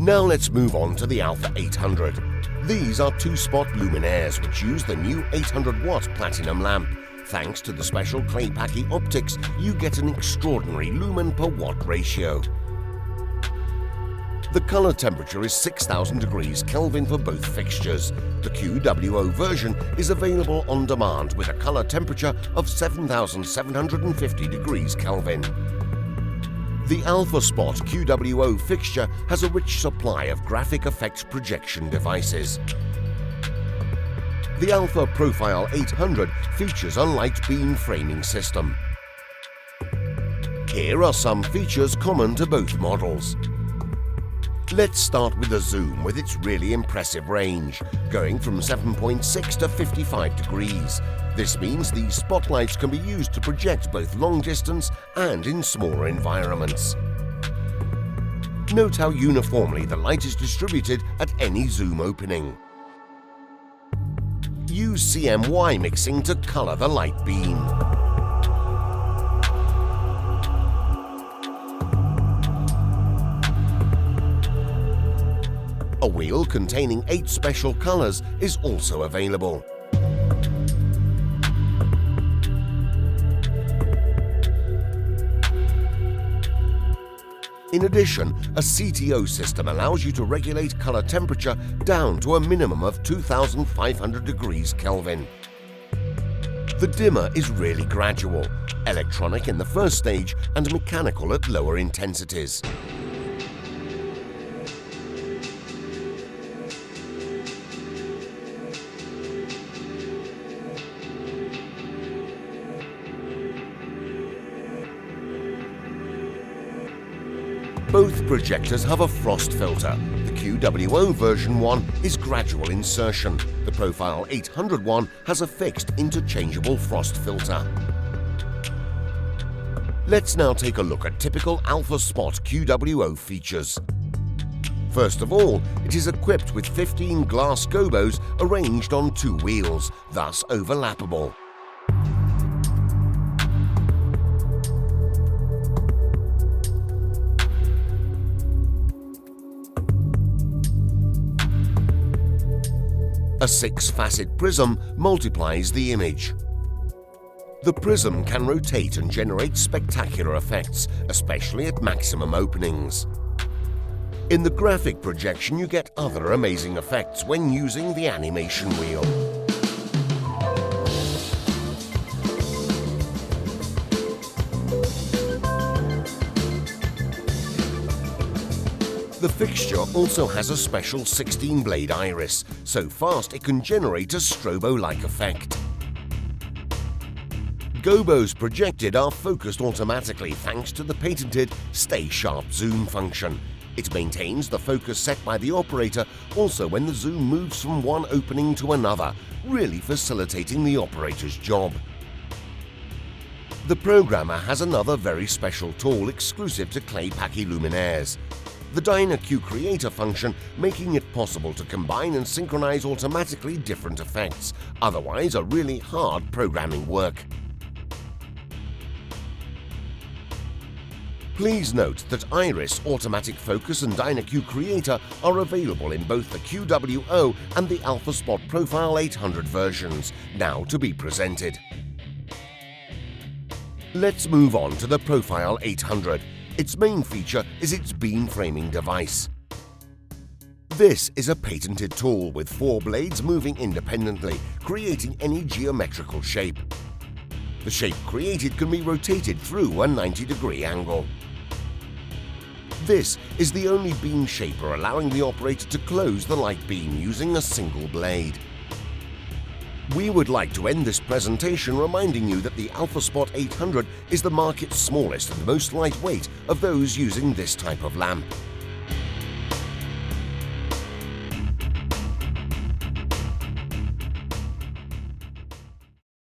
Now let's move on to the Alpha 800. These are two-spot luminaires which use the new 800-watt platinum lamp. Thanks to the special Clay Paky optics, you get an extraordinary lumen per watt ratio. The color temperature is 6,000 degrees Kelvin for both fixtures. The QWO version is available on demand with a color temperature of 7,750 degrees Kelvin. The Alpha Spot QWO fixture has a rich supply of graphic effects projection devices. The Alpha Profile 800 features a light beam framing system. Here are some features common to both models. Let's start with the zoom with its really impressive range, going from 7.6 to 55 degrees. This means these spotlights can be used to project both long distance and in smaller environments. Note how uniformly the light is distributed at any zoom opening. Use CMY mixing to color the light beam. A wheel containing 8 special colors is also available. In addition, a CTO system allows you to regulate color temperature down to a minimum of 2,500 degrees Kelvin. The dimmer is really gradual, electronic in the first stage and mechanical at lower intensities. Both projectors have a frost filter. The QWO version 1 is gradual insertion. The Profile 800 one has a fixed interchangeable frost filter. Let's now take a look at typical Alpha Spot QWO features. First of all, it is equipped with 15 glass gobos arranged on 2 wheels, thus overlappable. A 6-facet prism multiplies the image. The prism can rotate and generate spectacular effects, especially at maximum openings. In the graphic projection, you get other amazing effects when using the animation wheel. The fixture also has a special 16-blade iris, so fast it can generate a strobo-like effect. Gobos projected are focused automatically thanks to the patented Stay Sharp zoom function. It maintains the focus set by the operator also when the zoom moves from one opening to another, really facilitating the operator's job. The programmer has another very special tool exclusive to Clay Paky luminaires. The Dyna-Cue-Creator function, making it possible to combine and synchronize automatically different effects, otherwise a really hard programming work. Please note that Iris, Automatic Focus and Dyna-Cue-Creator are available in both the QWO and the Alpha Spot Profile 800 versions, now to be presented. Let's move on to the Profile 800. Its main feature is its beam framing device. This is a patented tool with 4 blades moving independently, creating any geometrical shape. The shape created can be rotated through a 90-degree angle. This is the only beam shaper allowing the operator to close the light beam using a single blade. We would like to end this presentation reminding you that the Alpha Spot 800 is the market's smallest and most lightweight of those using this type of lamp.